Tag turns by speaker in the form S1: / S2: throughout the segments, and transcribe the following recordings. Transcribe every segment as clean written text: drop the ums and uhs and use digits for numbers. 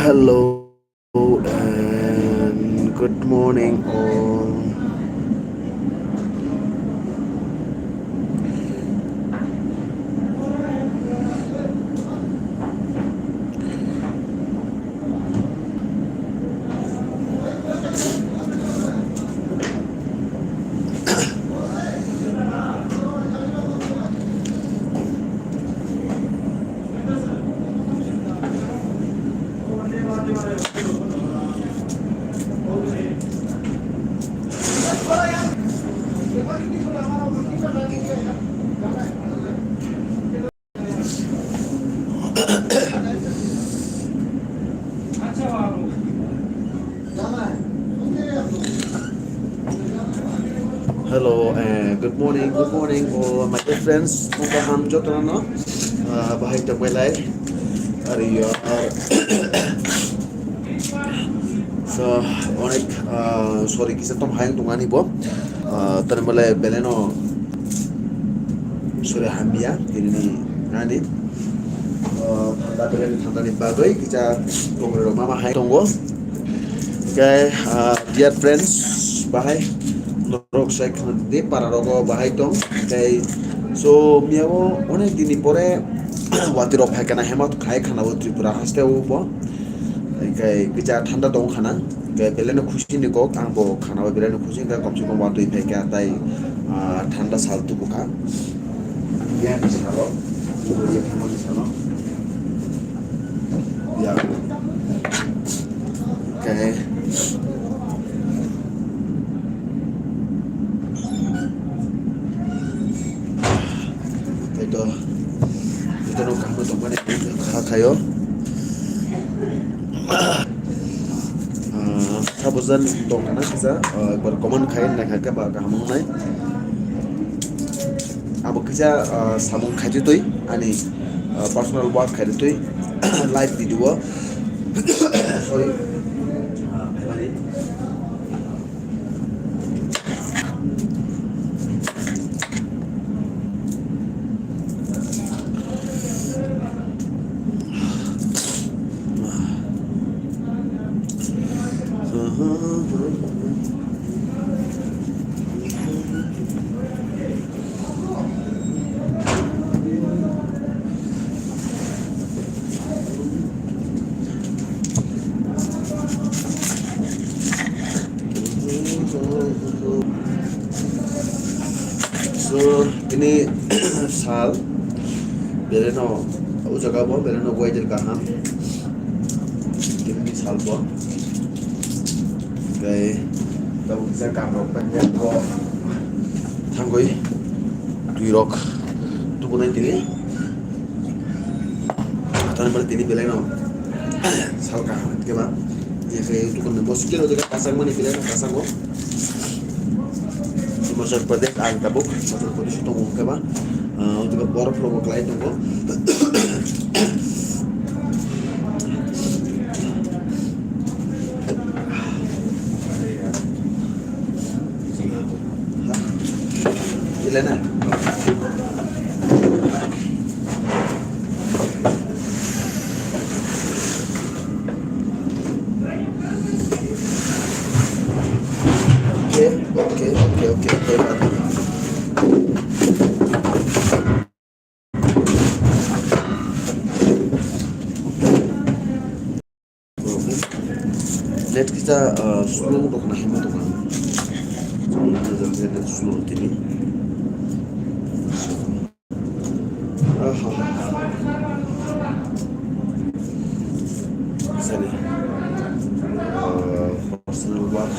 S1: Hello and good morning all. Hello and good morning all my dear friends. Tunggu ham jotono no. Bahai tak belai. Hari ya. So onek sorry kisah tom hayang tungani bo. Tadi mulai beleno sorry hambia ini nani. Tanda belen tanda ni bagoi kita tunggu mama hayang tunggu. Okay, dear friends, bahai. Norok saya de para rogo bahai tong kai so miago onek dini pore watiro phai kana hemat khai khana bo tripura haste bo kai kicha thanda dong khana kai beleno khushi ni ko ang bo khana bo beleno khushi ka kom se kom watoi phai ka tai thanda sal tu buka ya ni salo ya khamo ni salo ya kai itu no kamu tu mana kayo sabuzan dong kana kisa berkomen kain nak kakak ba kamu nai abu kisa sabung kaji tu ani personal work kaji tu live video sorry so ini sal beleno au jaga bo beleno goijer kaham ini sal bo gai tau bisa kamro panjang ko tanggoi duirok tu punai tini atau nomor tini beleno sal kaham ke ba ya kayak itu kan muskil jaga pasang mani beleno pasang ko Masuk Pradesh ang tabuk masuk Pradesh itu mungkin apa untuk borok logo klien tunggu Ilana okay. Net kita slow dok na himo dok na slow tini sani personal work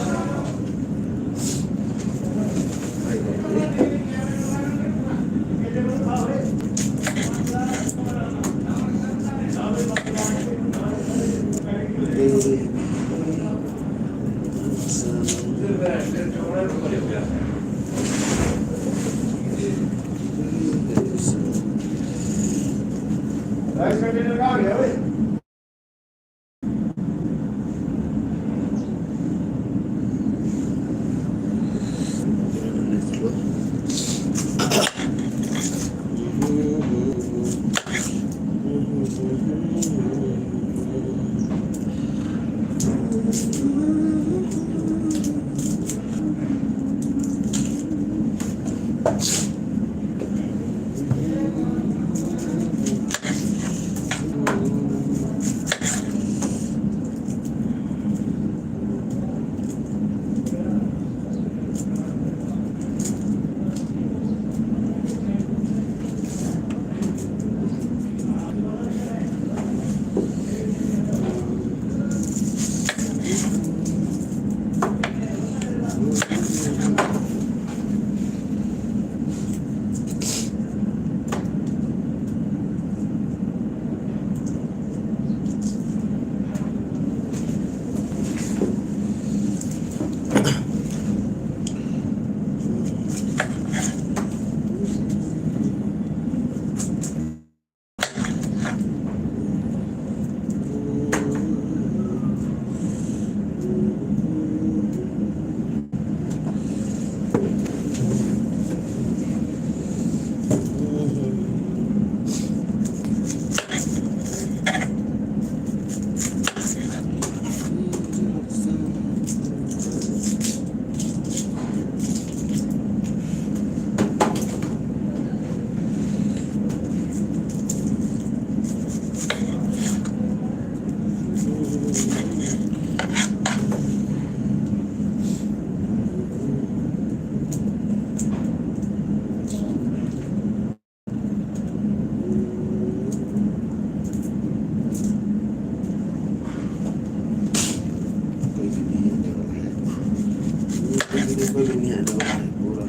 S2: कोई भी नहीं आने वाला है पूरा।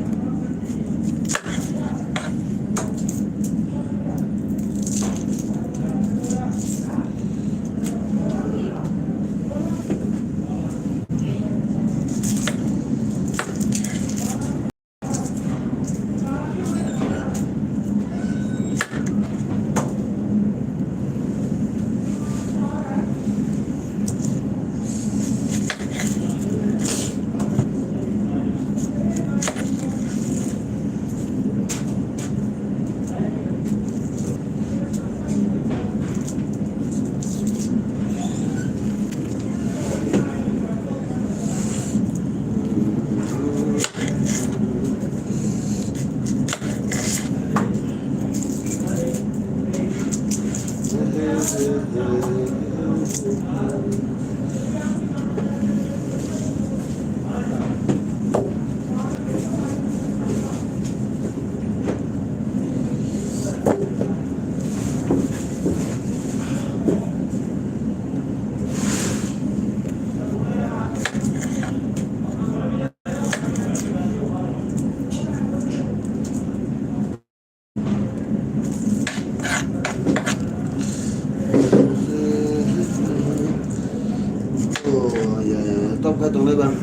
S2: Top hai tuần đây bang.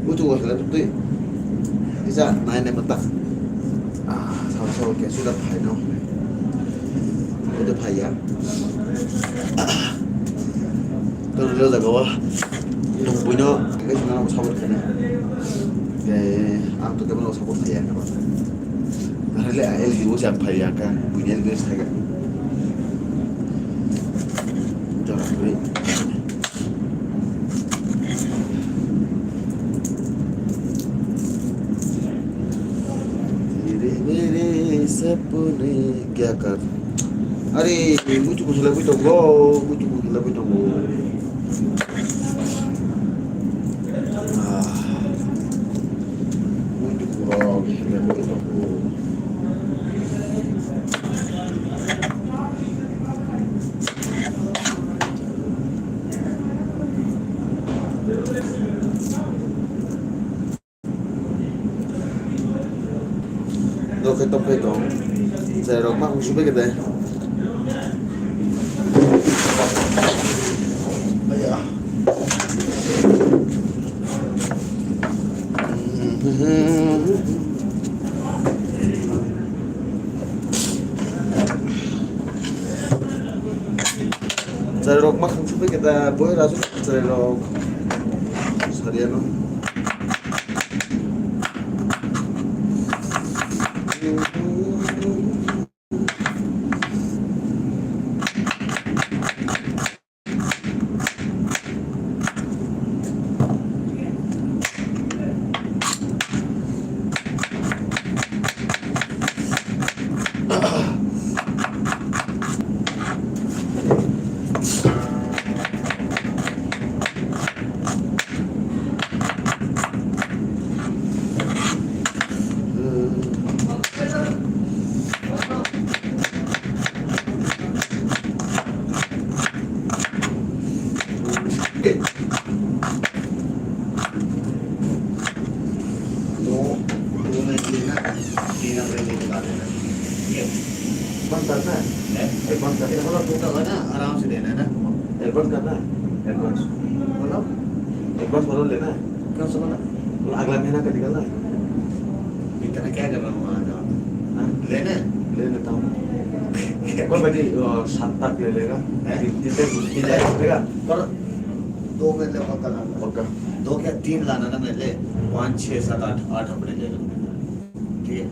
S2: Butuh lah tu tu. Bisa naik naik mentah. Sama-sama kayak sudah pai no. Udah pai ya. Tuần lâu rồi có nung punya cái chúng nó sao được này. Cái anh tôi cái nó sao được ya các bạn. Karena le el di usia pai ya kan punya el guys kan. Jangan beri. सपने क्या कर अरे मुझको कुछ लगी तो वो मुझको कुछ लगी तो वो मुझको लगी तो वो dो que tope con zero más un sube que te vaya zero más un sube que te puede dar zero sería no
S1: बंद कर
S2: ये मतलब टूटा हुआ ना आराम से देना है ना
S1: एडवांस करना है एडवांस
S2: मतलब
S1: एडवांस वालों लेना है
S2: क्यों समझ ना
S1: तो अगला महीना का निकलना है
S2: इतना क्या कर रहा हूँ वहाँ जाओ
S1: हाँ?
S2: लेने
S1: ले लेता हूँ कोई भाई 7 तक ले लेगा जितने मिल जाएगा लेगा
S2: पर 2 में ले पक्का लाना
S1: पक्का
S2: 2 क्या 3 लाना ना मैं ले 5 6 7 8 8 अपने ले लो ठीक है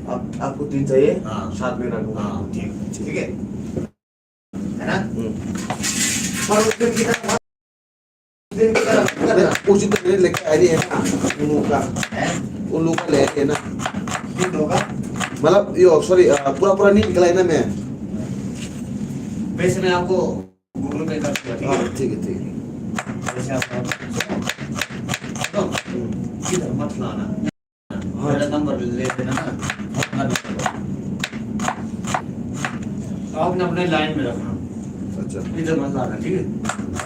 S1: आपको 3 चाहिए
S2: हाँ
S1: 7 महीना को
S2: हाँ ठीक ठीक है ना
S1: और उस दिन की तरह उसी तरह लेके आ रही है ना उन लोगों का
S2: है
S1: उन लोगों का ले रही है ना
S2: 3 होगा
S1: मतलब यो सॉरी पूरा पूरा नहीं निकला है ना मैं
S2: वैसे मैं आपको गूगल पे कर दूंगा ठीक है
S1: ठीक है ठीक है
S2: वैसे आप तो किधर मत लाना मेरा नंबर ले देना ना अपना नंबर आपने अपने लाइन में रखना
S1: अच्छा
S2: इधर मत लाना ठीक है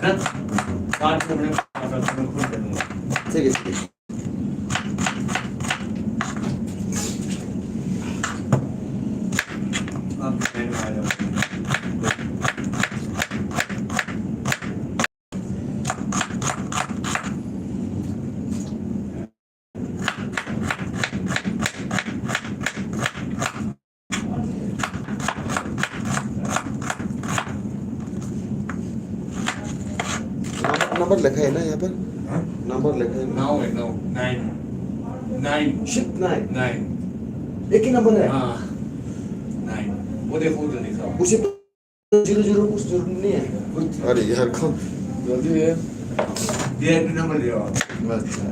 S2: ना कार्ड को अपने खुद दे दूंगा
S1: ठीक है ठीक है
S2: आप लाइन में आ जाओ
S1: नंबर लिखा है ना यहाँ पर
S2: हाँ
S1: नंबर लिखा है ना
S2: 9 9
S1: शिट 9
S2: 9
S1: एक ही नंबर है
S2: हाँ 9 वो देखो उधर लिखा हुआ।
S1: उसी 00 कुछ जरूर नहीं है अरे यार कौन जल्दी है
S2: ये एक नंबर दिया हुआ।
S1: अच्छा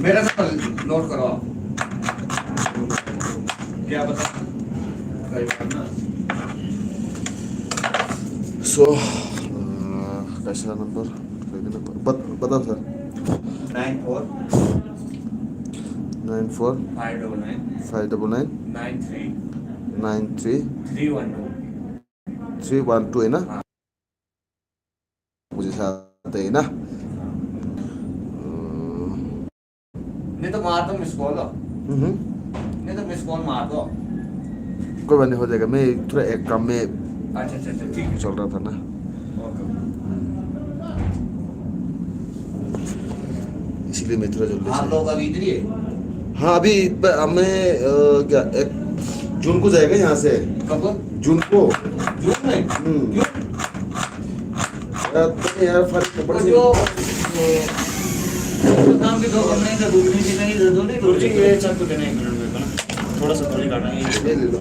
S2: मेरा नंबर नोट करो आप। क्या बता कई बार ना
S1: सो कैसा नंबर बताओ सर
S2: 94
S1: 94
S2: 599
S1: 599
S2: 93
S1: 93
S2: 312
S1: 312 है ना
S2: हाँ।
S1: मुझे साथ है ना
S2: नहीं तो मार दो मिस कॉल नहीं तो मिस कॉल मार दो
S1: कोई बात नहीं हो जाएगा मैं थोड़ा एक काम में
S2: अच्छा अच्छा अच्छा ठीक है
S1: चल रहा था ना
S2: ओके
S1: इसलिए मैं थोड़ा जल्दी
S2: आप
S1: से
S2: लोग अभी इधर ही है
S1: हाँ अभी मैं क्या एक जून को जाएगा यहाँ से
S2: कब
S1: जून को
S2: जून में
S1: हम्म।
S2: क्यों
S1: तो यार फर्क कपड़े से
S2: जो काम के 2 कमरे का दूसरी चीज नहीं दे दो नहीं तो ये सब तो देना 1 मिनट में ना थोड़ा सा थोड़ी काटना है
S1: ले लो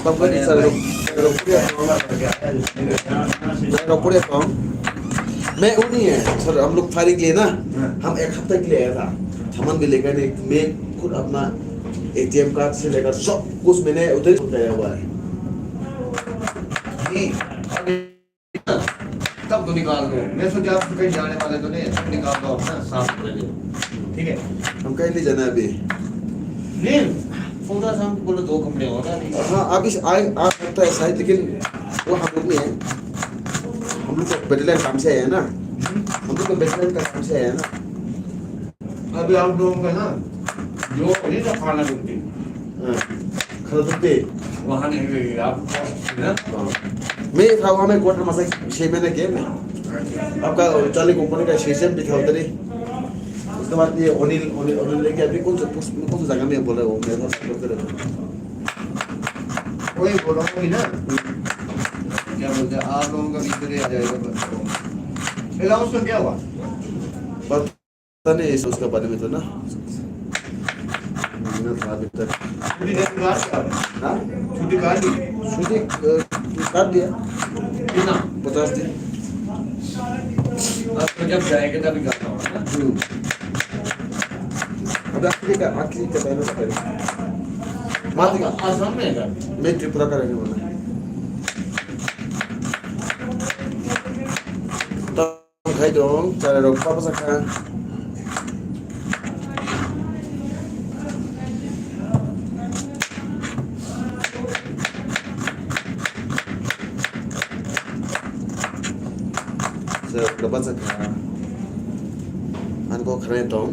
S1: तब कर सर रोपड़े काम मैं वो नहीं है सर हम लोग फायरिंग लिए ना हम 1 हफ्ते के लिए आया था सामान भी लेकर नहीं मैं खुद अपना एटीएम कार्ड से लेकर सब कुछ मैंने उधर ही गया हुआ है
S2: नहीं तब तो निकाल दो मैं सोचा आप कहीं जाने वाले तो नहीं तब निकाल दो अपना साफ कर दो ठीक है
S1: हम कहीं नहीं जाना अभी
S2: नहीं सोचा था हमको बोले 2 कमरे होगा नहीं
S1: हाँ अभी आ सकता है शायद लेकिन वो हम लोग नहीं है हम लोग तो बेटलाइन काम से आए हैं ना हम लोग तो बेटलाइन का काम से आए हैं ना
S2: अभी आप लोगों का ना जो नहीं था खाना ढूंढती
S1: हाँ, खाना सकते
S2: वहाँ नहीं गई आप ना
S1: मैं था वहाँ में क्वार्टर मसा 6 महीने किया मैं आपका चाली कंपनी का शीशम दिखा उधर ही उसके बाद ये अनिल अनिल अनिल लेके अभी कौन सा जगह में बोला वो मेरे साथ करते रहते
S2: कोई बोलोगे ना क्या बोलते हैं आप लोगों का भीतर ही आ जाएगा बस अलाउंस का क्या हुआ
S1: पता नहीं इस उसका बारे में तो ना महीना था अभी तक
S2: छुट्टी देने के बाद क्या हुआ?
S1: हाँ
S2: छुट्टी काट दी
S1: छुट्टी काट दिया
S2: कितना
S1: 50 दिन
S2: अब तो जब जाएंगे तभी करना होगा ना
S1: अब आखिरी का टाइम में करें मात्र का
S2: आसाम में है क्या?
S1: मैं त्रिपुरा का रहने वाला तब खाई दो चारे रोक पापा सका dapat saka an ko kare tong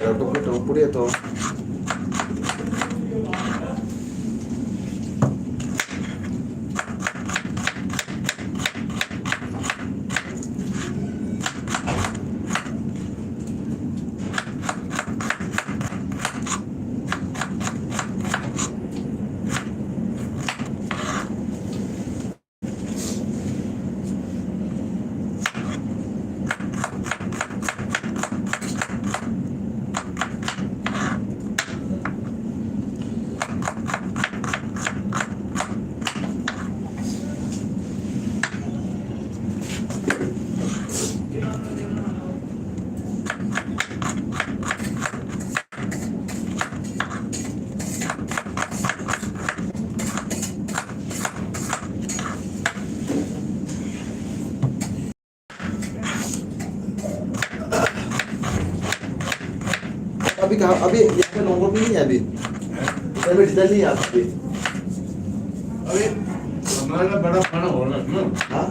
S2: Auto puri atau अभी कहाँ अभी यहाँ पे नंबर भी नहीं है अभी इधर में डिटेल नहीं है अभी
S3: अरे हमारा बड़ा खाना हो रहा है ना
S2: हाँ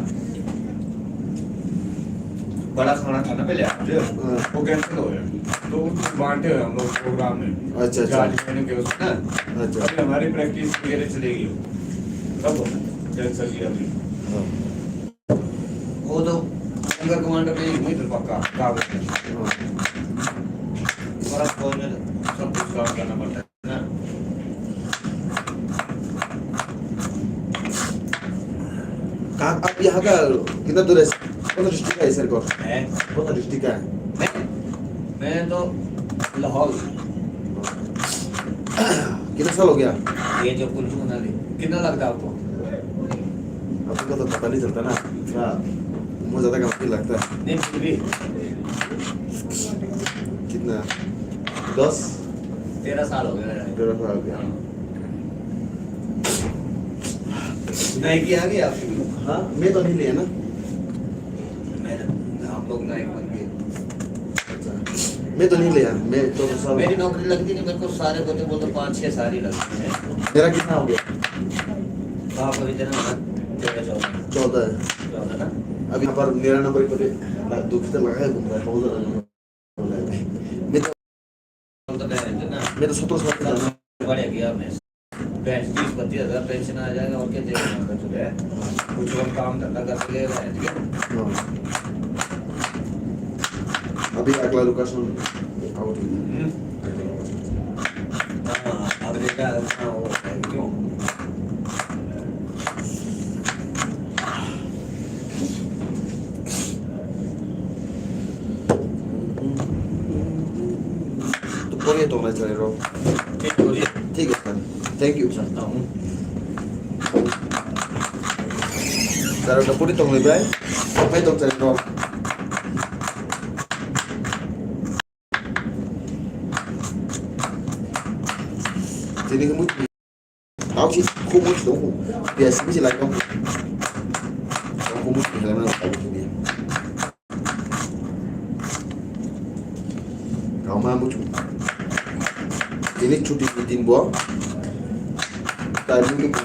S3: बड़ा खाना था ना पहले आज
S2: हाँ।
S3: वो कैंसिल हो गया तो उसको बांटे हुए हम लोग प्रोग्राम में
S2: अच्छा, अच्छा।
S3: आज मैंने के उसमें
S2: अच्छा।
S3: अभी हमारी प्रैक्टिस वगैरह चलेगी कब कैंसिल किया अभी
S2: हाँ
S3: वो तो अंगर कमांडर नहीं हुई तो पक्का कागज में
S2: हाँ
S3: बड़ा फोन में सब कुछ काम करना पड़ता है ना
S2: कहाँ आप यहाँ का कितना दूर है कौन सा डिस्ट्रिक्ट है सर को
S3: है
S2: कौन सा डिस्ट्रिक्ट का है
S3: मैं तो लाहौर
S2: कितना साल हो गया
S3: ये जो कुल्लू मनाली कितना लगता है आपको
S2: आपको तो पता नहीं चलता ना क्या मुझे ज्यादा काफी लगता है
S3: नहीं फिर भी
S2: कितना 10
S3: 13 साल हो गए
S2: 13 साल हो गया
S3: नहीं किया नहीं आपकी
S2: हाँ मैं तो नहीं लिया ना
S3: हम लोग नाइक बन गए
S2: अच्छा मैं तो नहीं लिया मैं तो साल
S3: मेरी नौकरी लगती नहीं मेरे को सारे बोलते बोलते 5-6 साल ही लगती है
S2: मेरा कितना हो गया
S3: आप अभी जना 13-14
S2: 14 है
S3: 14 ना
S2: अभी यहाँ पर मेरा नंबर पर दुख तो लगा है घूम रहा है बहुत ज्यादा मैं तो 17 साल का था
S3: बढ़िया गया मैं 20-25 हजार पेंशन आ जाएगा और क्या देगा सुबह कुछ और काम धंधा कर लेगा
S2: हाँ। अभी अगला लोकेशन आउट
S3: अब देखा वो है क्यों
S2: तो कोई तो मैं चले रहा हूँ
S3: ठीक हो गया
S2: ठीक है सर थैंक यू
S3: चलता हूँ
S2: sir udah pun itong lebay apa itong sa ito jadi kamu tahu sih kumus dong biasanya sih lagi kamu kumus di dalam tahu ini kau mah muncul ini cuti rutin buat tadi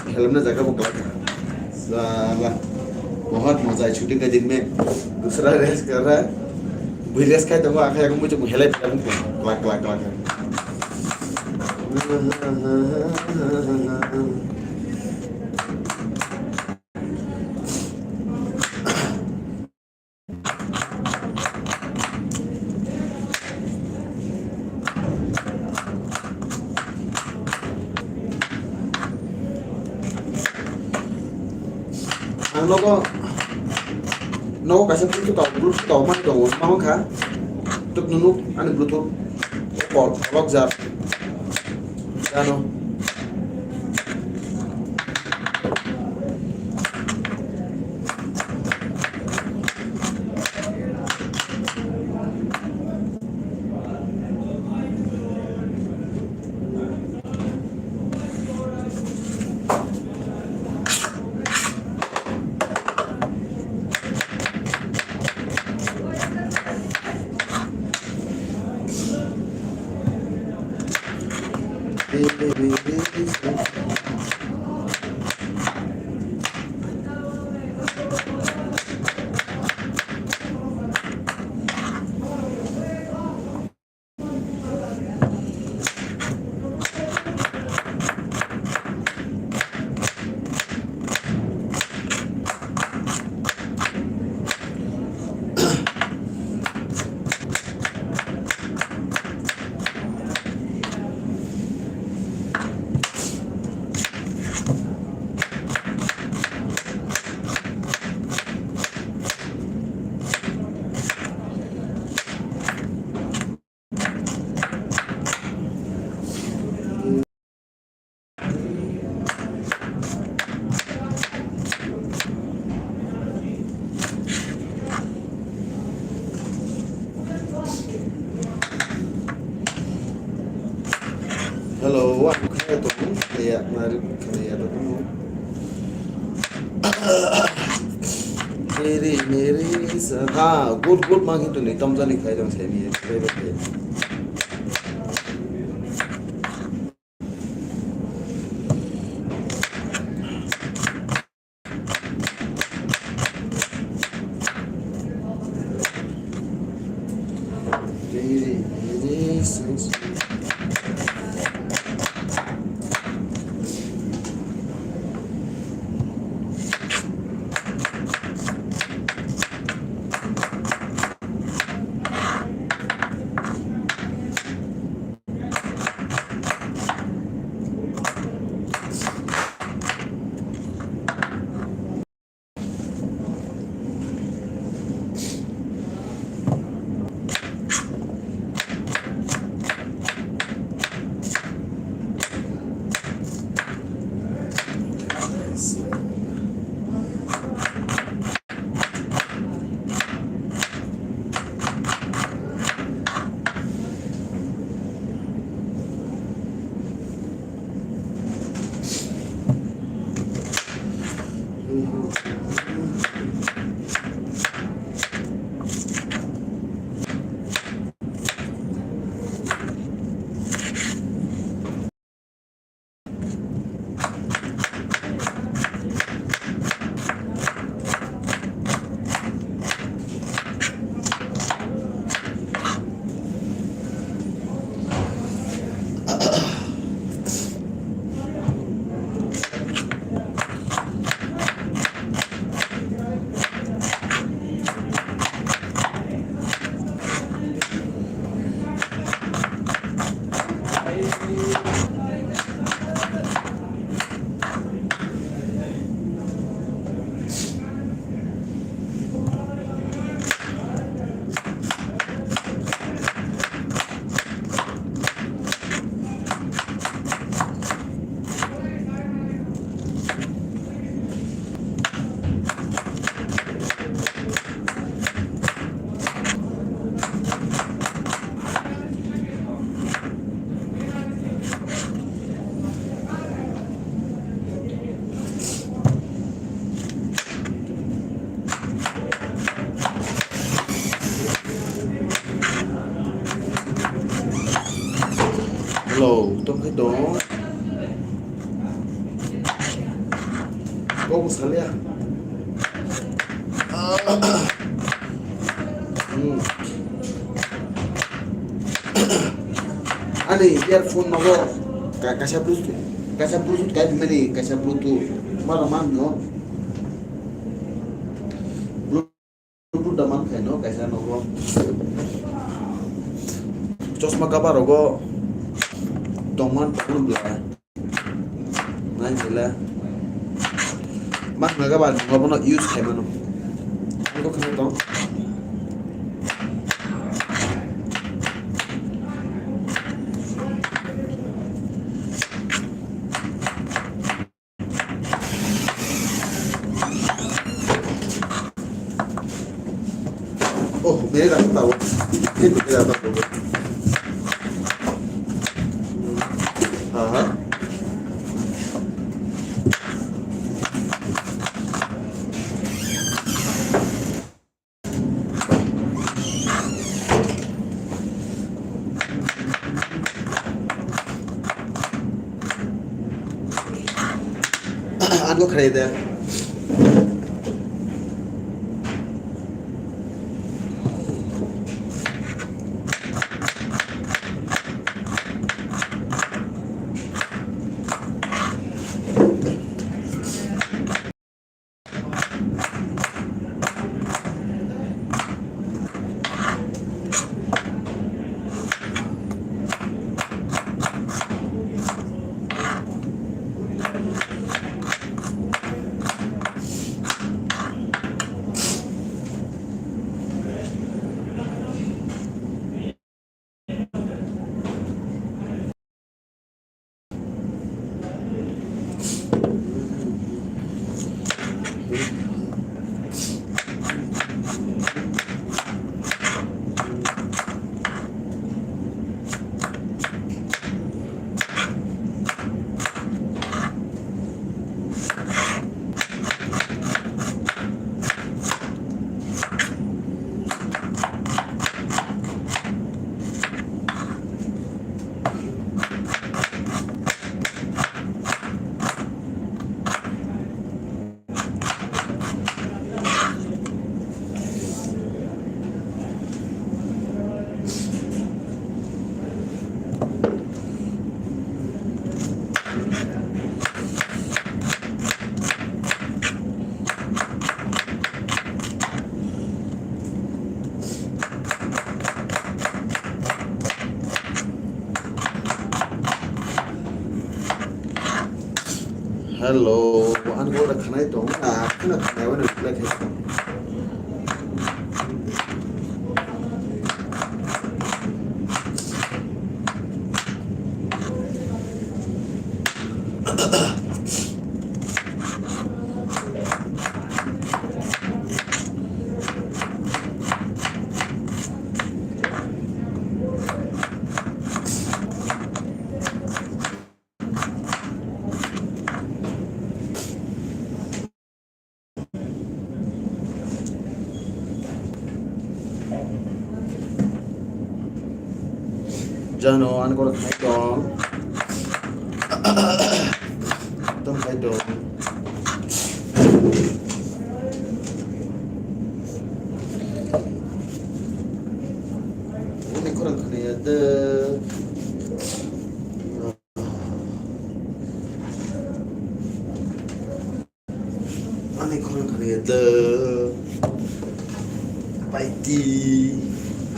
S2: helmnya jaga buka साला बहुत मजा है छुट्टी के दिन में दूसरा race कर रहा है वही रेस खाए तो वो आखिर को मुझे हेले फिल्म को क्लाक क्लाक क्लाक nó có kasih Bluetooth tau mai tau mau kah tuk nunuk ane Bluetooth port lock jar ano
S1: Hello, aku kaya to kaya mari kaya to मेरी हाँ गुड गुड मांगी तो नहीं तम जाने खाई रहा है ये मेरी Hello, tôi đó có một số liệu ani earphone nó có kasih bluetooth kayak gimana nih kasih bluetooth mana no bluetooth daman kayak no kasih no có chosma kabar có Toman belum lah, nah jelas, mak nggak kapan, nggak pernah use kayak mana, aku kena tahu. Oh, mereka tak tahu, itu tidak tahu. Aku खरीदा hello anh có được khả năng tổng là cái là khả năng được là cái Jano anh có được khả năng tổng khả năng anh có được khả năng anh có được khả năng Baiti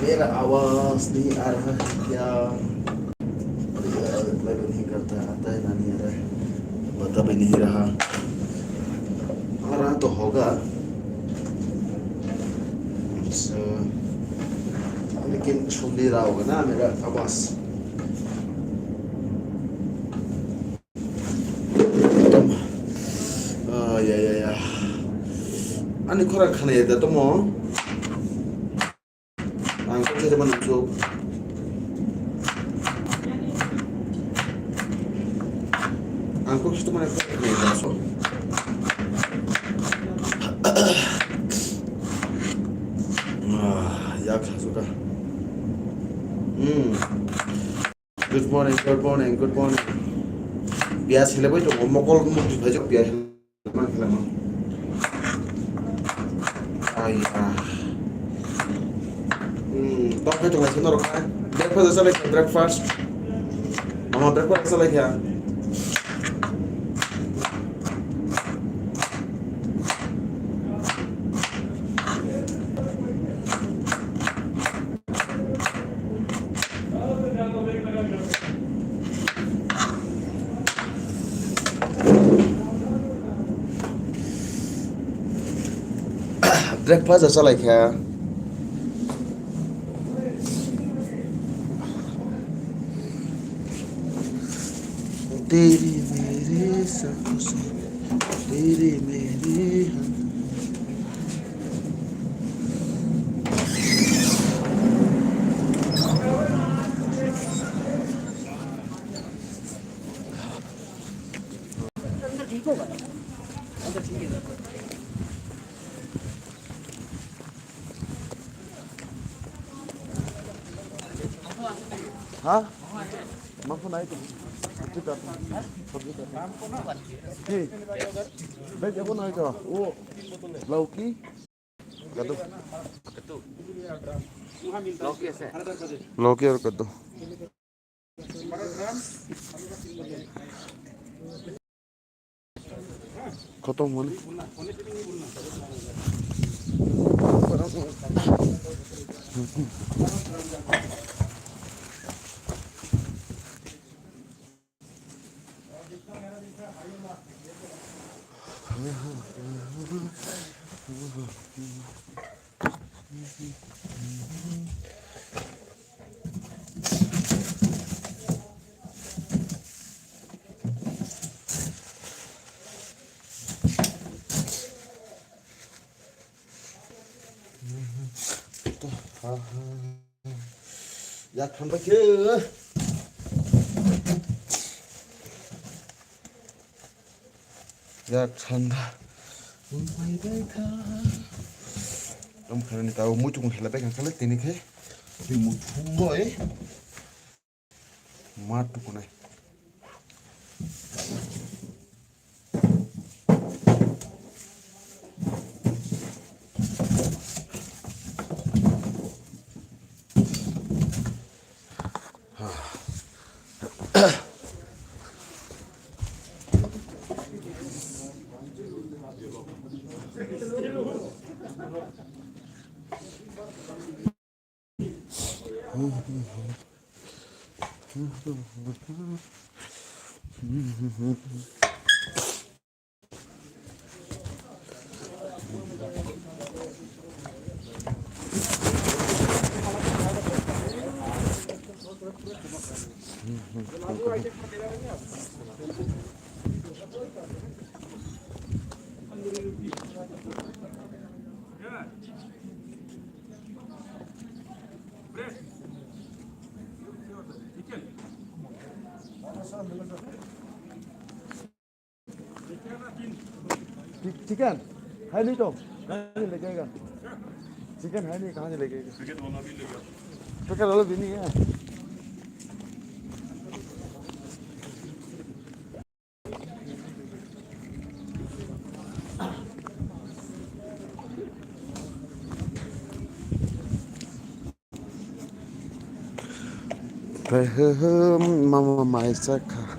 S1: मेरा आवाज नहीं आ रहा है क्या reply भी नहीं करता आता है ना नहीं आ रहा है बता भी नहीं रहा आ रहा तो होगा लेकिन सुन नहीं रहा होगा ना मेरा आवाज एकदम या anh có được khả năng để tôi mò anh có thể cho mình một anh có thể cho mình một số 약 사수가 good morning good morning good morning biar sila boy to mokol mo baju biar man kila mo ay tao phải trồng lại xin nó rồi breakfast sao lại breakfast mama breakfast sao lại kìa breakfast sao lại kìa तेरी मेरे सपनों से तेरे मेरे
S3: अंदर ठीक होगा अंदर ठीक है
S1: हाँ माफो नहीं तो Baik, apa nak itu? Oh, lauki. Kado.
S3: लौकी ऐसे
S1: Lauki और kado. खत्म होने 약한 바퀴 약한다 umay baita om khana ni tahu mutu khela pe kan kala tini khe di mutu boy matu kunai chicken है नहीं तो कहाँ से लेके आएगा चिकन है नहीं कहाँ से लेके आएगा चिकन वाला भी नहीं है Mama Maisaka.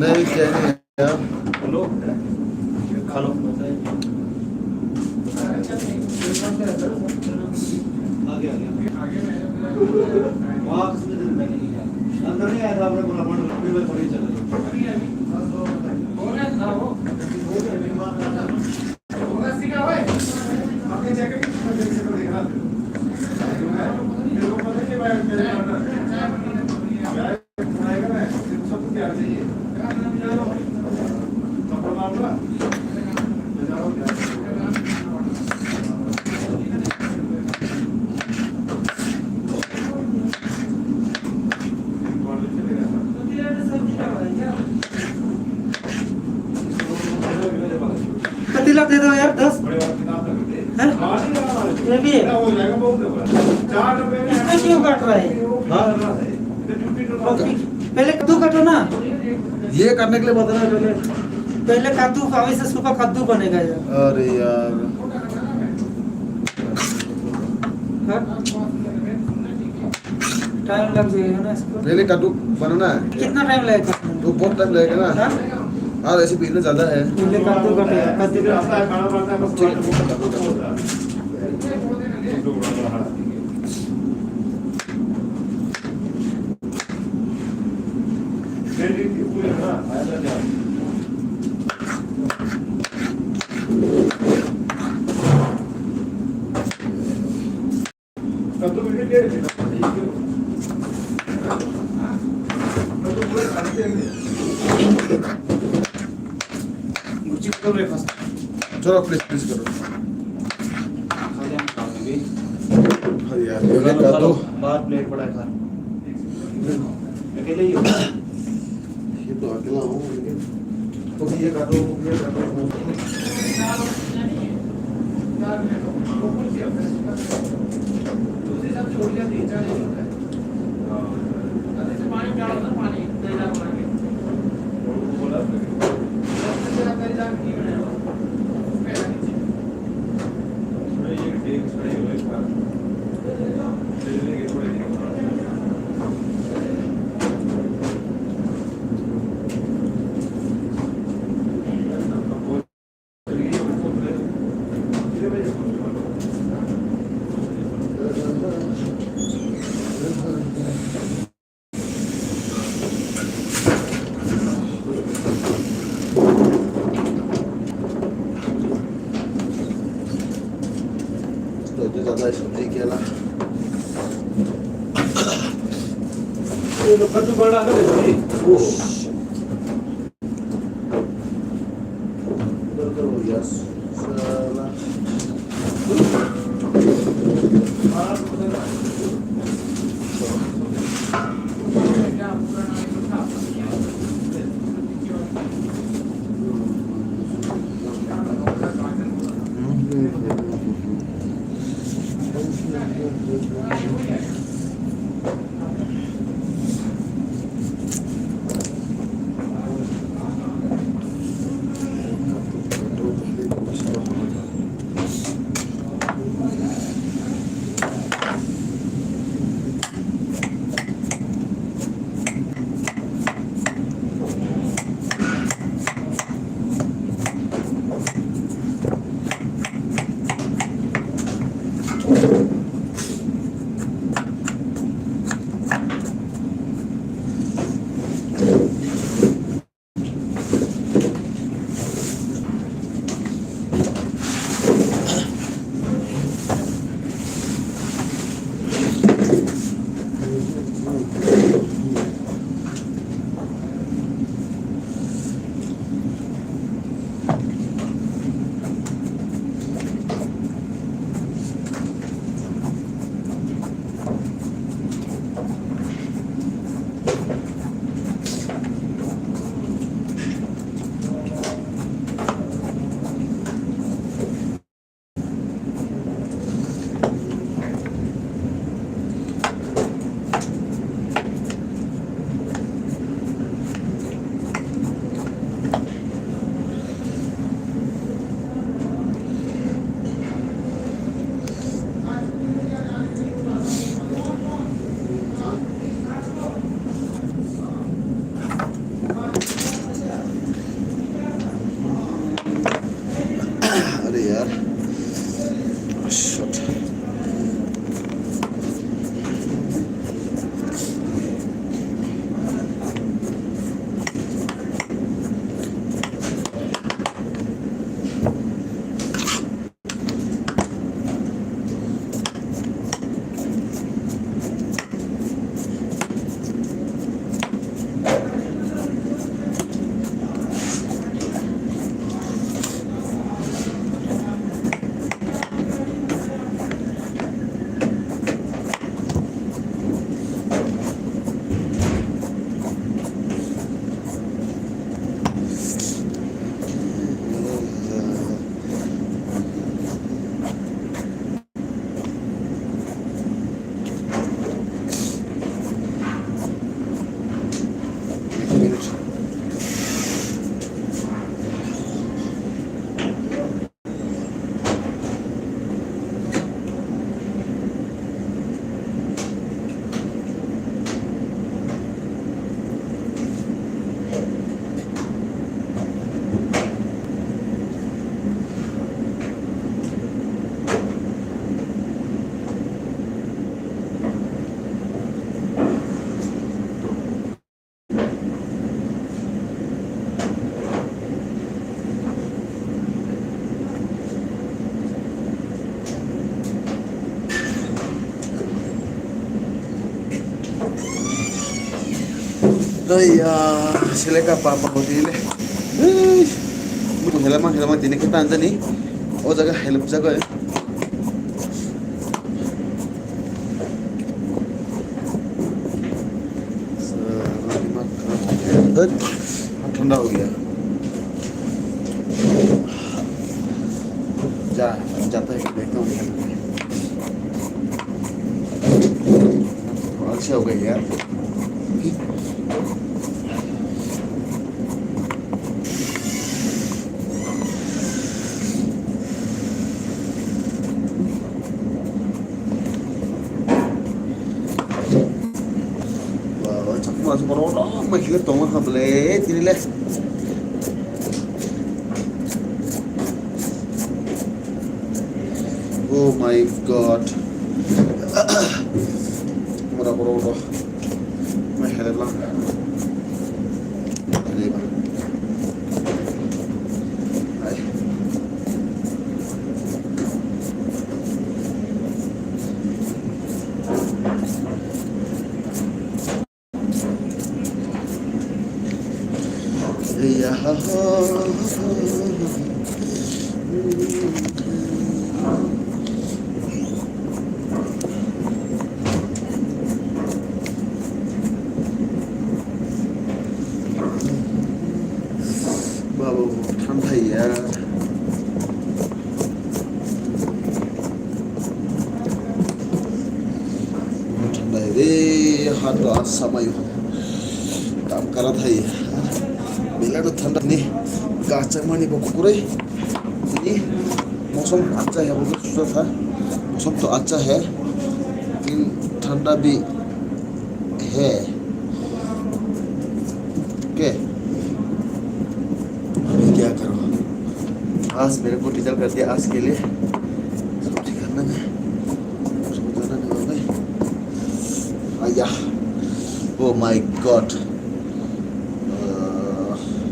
S1: नहीं क्या नहीं यार
S3: हेलो खा लो अंदर नहीं आया था आपने बोला फिर मैं थोड़ी चला
S4: तिलक दे दो यार 10 हैं? ये भी है इसमें क्यों काट रहा है पहले कद्दू काटो ना
S1: ये करने के लिए बताना पहले
S4: पहले कद्दू अभी से सुबह कद्दू बनेगा यार
S1: अरे यार
S4: टाइम लग जाएगा ना इसको
S1: पहले कद्दू बनाना है
S4: कितना टाइम लगेगा
S1: तो बहुत टाइम लगेगा ना
S4: हाँ?
S1: हाँ ऐसे पीने ज्यादा है
S4: पहले कद्दू काटेगा कद्दू
S1: चलो प्लीज प्लीज करो अरे यार पहले कद्दू
S3: बाहर प्लेट पड़ा है खा अकेले ही हो
S1: ये तो अकेला हूँ लेकिन तो ये कद्दू तो जो ज्यादा सब्जी के अलावा
S3: कद्दू बड़ा कर दे
S1: उधर करो यस साला
S2: Sila ka papakotile. Mutu helama dini kita anda nih. Oh jaga help jaga ya. ठंडा हो गया जाता है देखता हूँ अच्छा हो गई यार masuk corona makanya toma kablet ini leh oh my god murah corona may halal lang ini ba ay iya बाबू ठंडा ही है ठंडा है रे हाथ तो आज समय काम करा था ये बेला तो ठंडा नहीं काचा मनी बकुरे ये मौसम अच्छा है बहुत सुंदर था मौसम तो अच्छा है लेकिन ठंडा भी है क्या क्या करो आज मेरे को टीचर कर दिया आज के लिए सब्जी करना है उसको जाना नहीं होगा आया ओ माय गॉड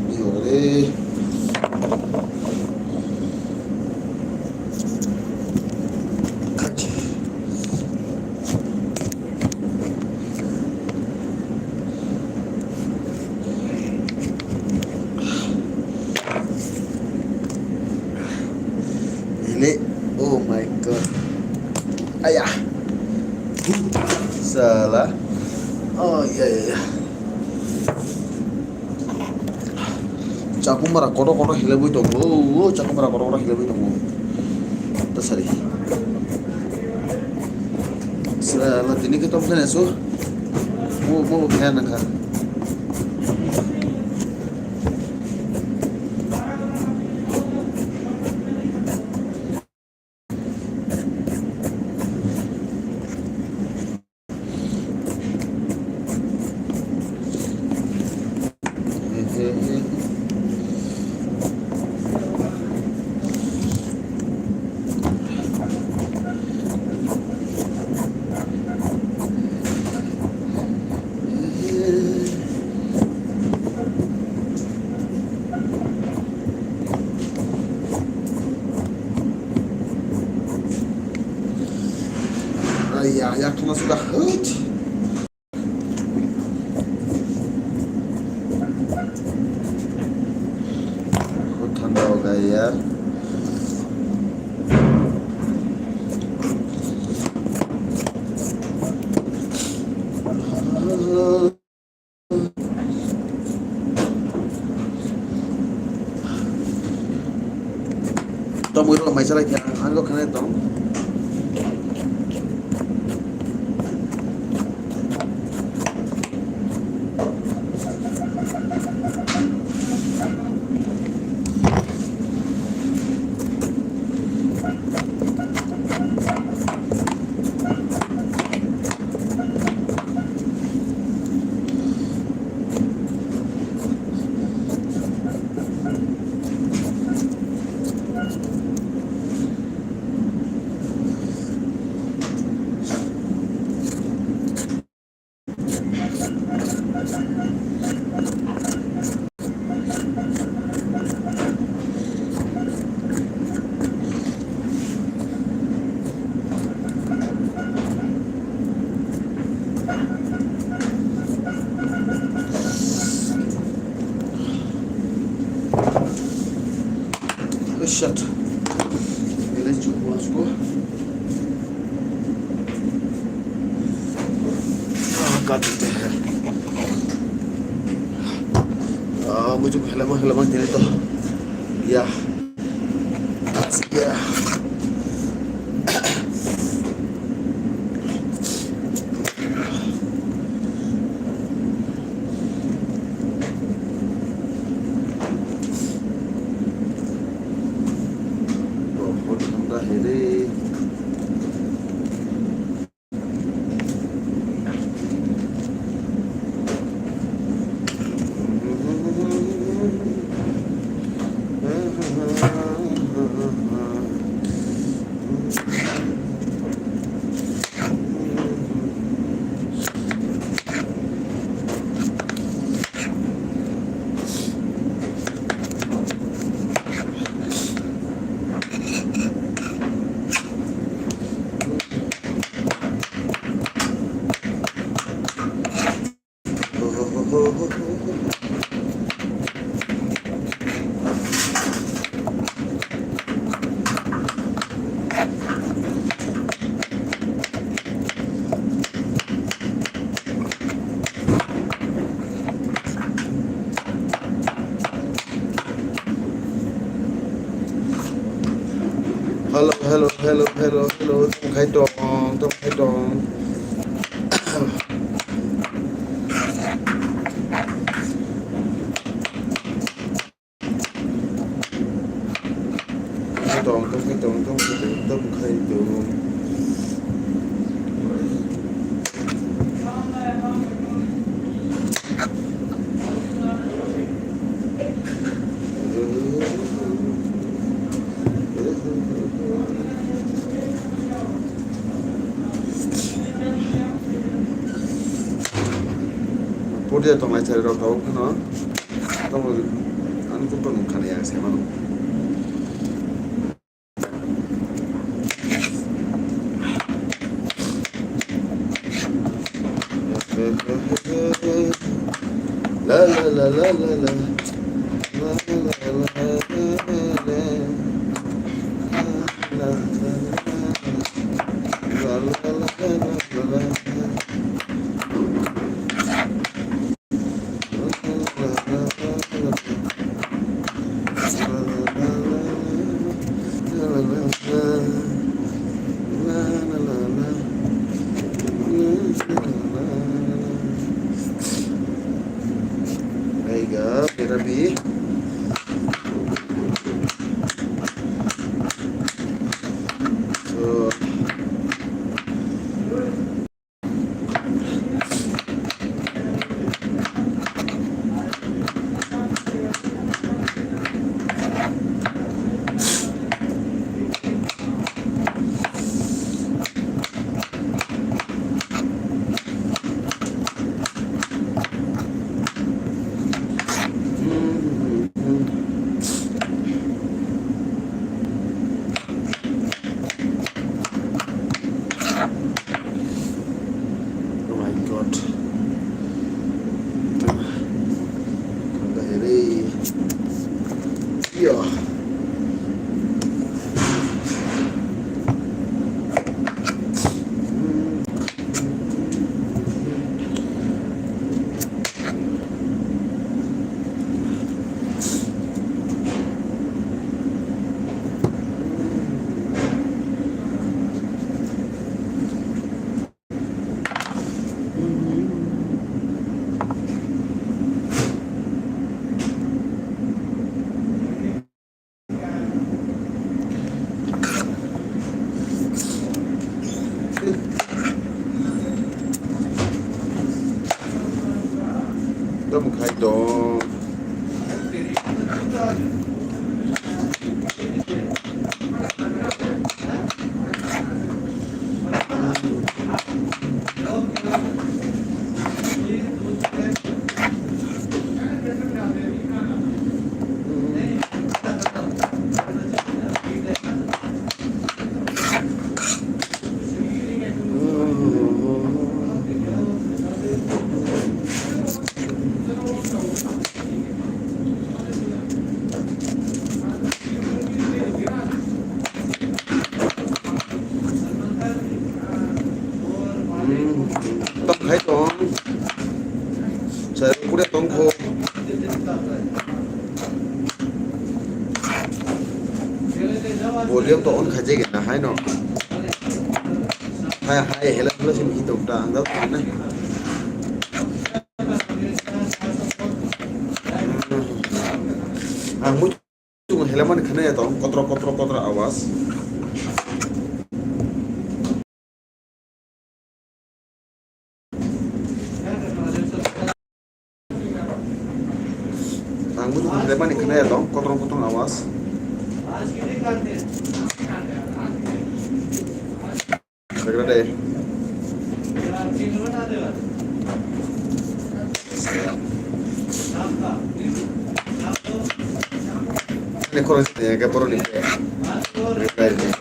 S2: नहीं हो रहे oh my god ayah salah oh iya caku marah kodo hilabu itu oh caku marah kodo hilabu itu tersari salah ini kita punya so mau kayak nangka ya karena sudah ठंडा हो गया यार तो मुझे लंबाई चला क्या हाँ लोग खाने देता हूँ
S1: कर देते हैं मुझे हेलमा देने तो या बहुत ठंडा है रे hello Tông Khai Tròn Tông Khai Tròn Dia tong lai cari rokok kan no, tong anu pun penuh kan ya saya malu. La la la la la la. La la la la la la. Rabi so Tông Khai Tròn Tông Khai Tròn
S2: Udah tunggu. Volume to on khaje ge na hai no. Hai hela plus im hitung ta anggap na. Ang mutu hela man khane ya to kotro awas. Ang mutu hela man khane ya to kotro awas. Segera deh. Ini kurang sih ya, kayak perlu nih. Reply nih.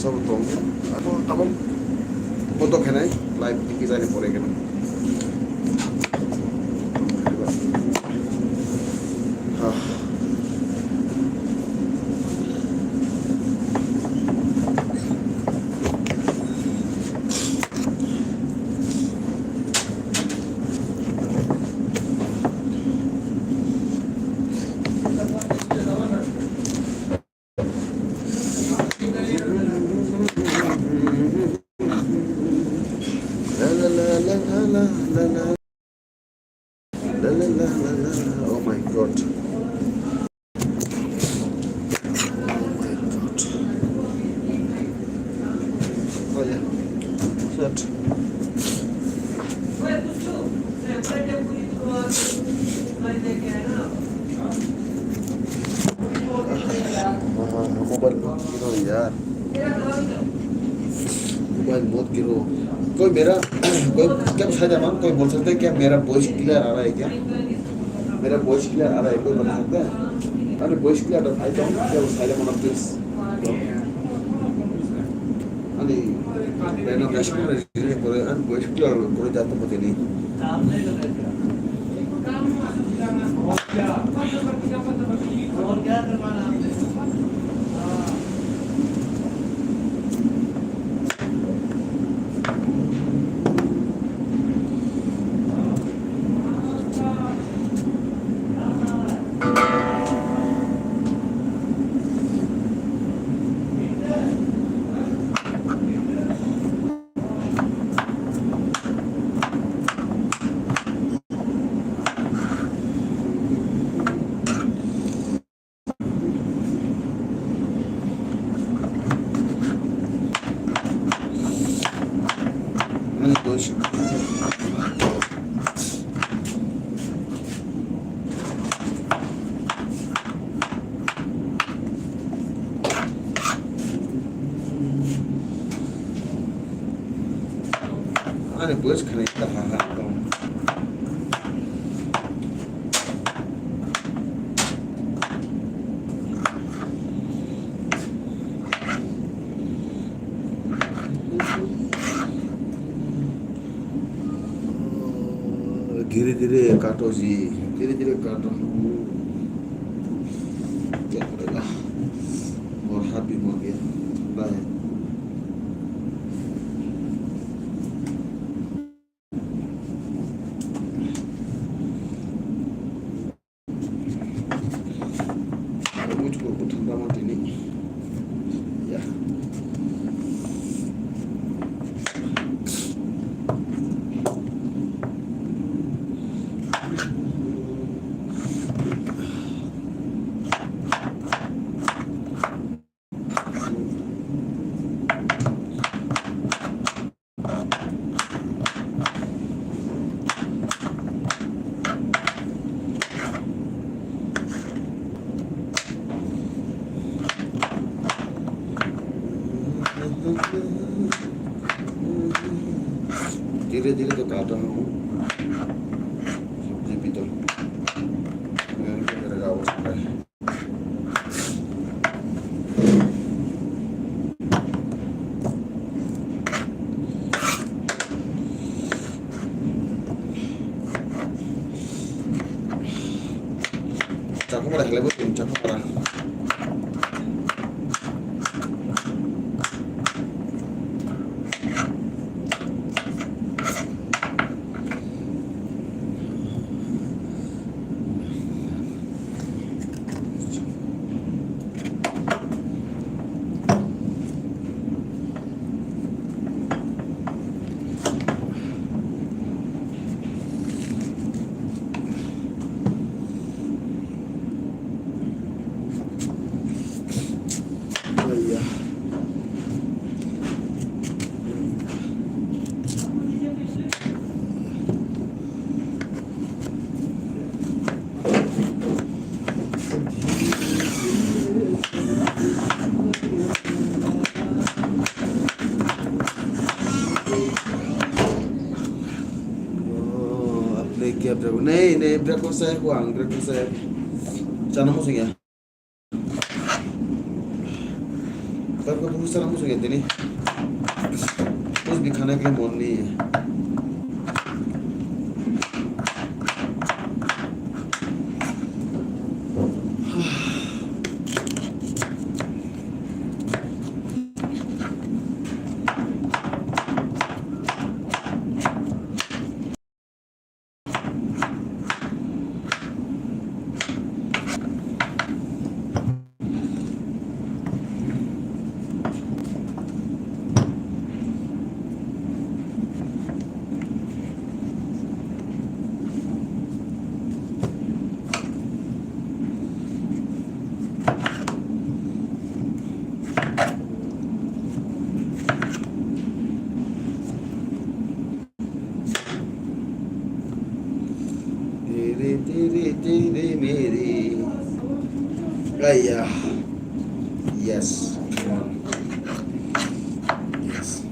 S2: सब तो अब foto kan ay live kita ni pore kan oh my god. Oh yeah. Shut. Mobile गिरो यार mobile बहुत गिरो कोई मेरा कोई क्या पूछा जाए मान कोई बोल सकता है क्या मेरा वॉइस क्लियर आ रहा है क्या मेरा वॉइस क्लियर आ रहा है कोई बता सकता है अरे वॉइस क्लियर आई डोंट क्या साइलेंट वन ऑफ दिस अनि मैंने कश्मीर में रिजल्ट करे अन वॉइस क्लियर करे जाता पता नहीं और क्या करवाना Ani bos kena kita hahak dong. धीरे-धीरे काटो जी, धीरे-धीरे काटो. क्या करेगा? और हाथ भी मर गया. बाय. मुझको ठंडा मत नहीं. या. धीरे धीरे तो काट रहा हूँ सब्जी भी तो मेरे का हो सकता है चाकू मारा खेले तुम चाकू मारा Kia berapa? Nih berapa saya uang berapa saya? Cana musuh ya? Berapa buku sana musuh ya ini? Terus di kana ke moni. Tiri meri. Ayah. Yes. Come on. Yes.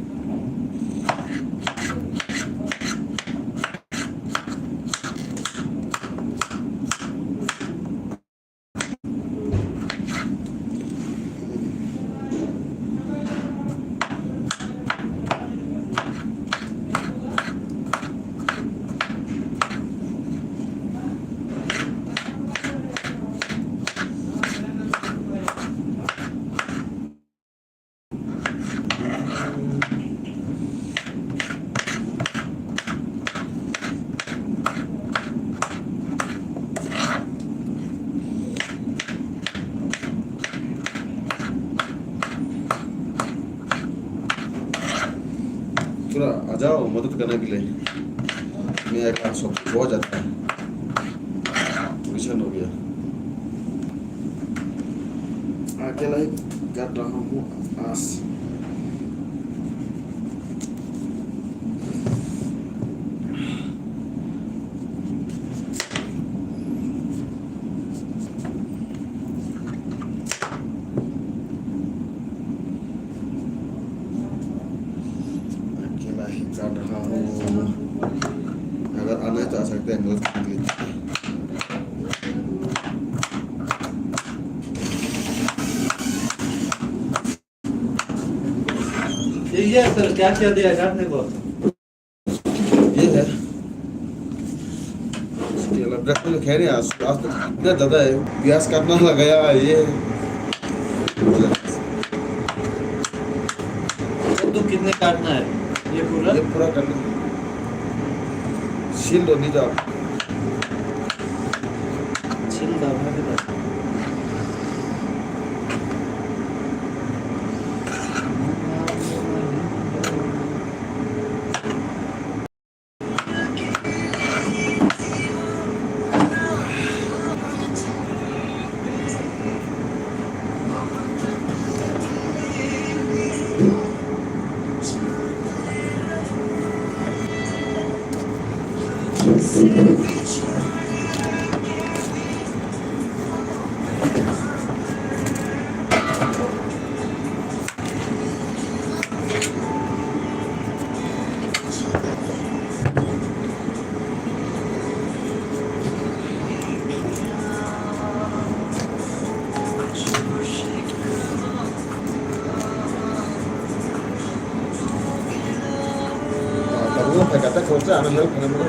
S2: थोड़ा आ जाओ मदद करने के लिए मेरा काम सब हो जाता है मिशन हो गया अकेला ही कर रहा हूँ आस कर रहा हूँ अगर आना है तो आ सकते हैं मदद करने के लिए
S3: ये सर क्या क्या दिया काटने को
S2: ये है ब्रेकफास्ट खैर आज तो इतना ज़्यादा है प्याज काटना लगाया ये
S3: तो कितने काटना है ये पूरा
S2: करना शील दो नहीं जाओ
S3: छिल दबा के दो
S1: Kamu pakai kata kerja anak help kenapa?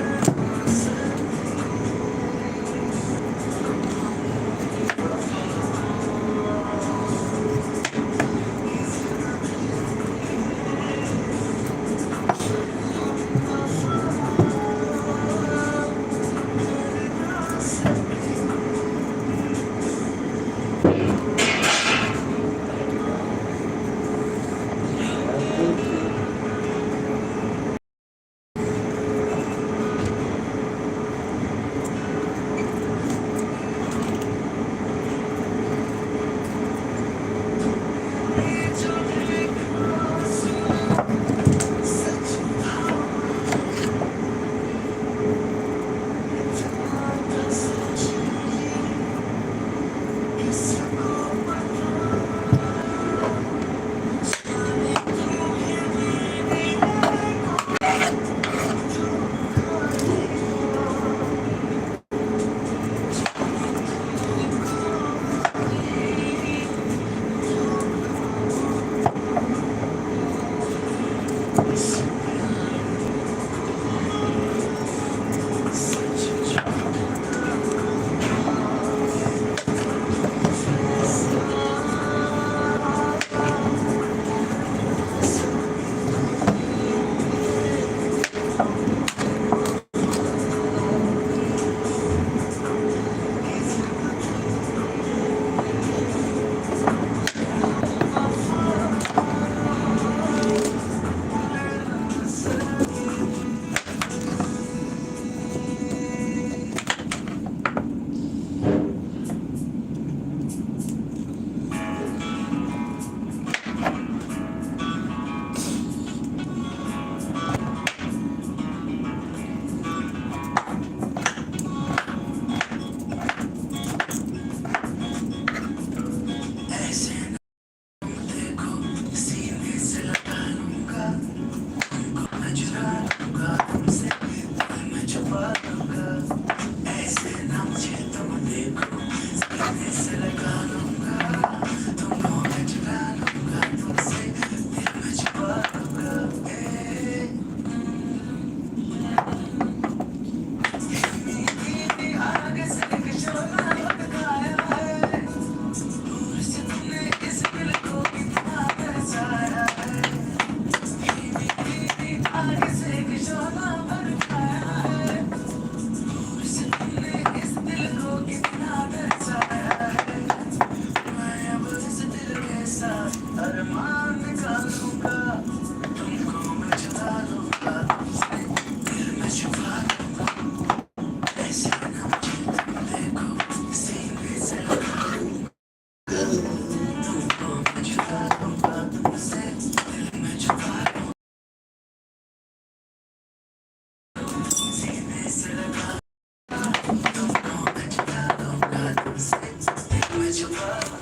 S2: With your love.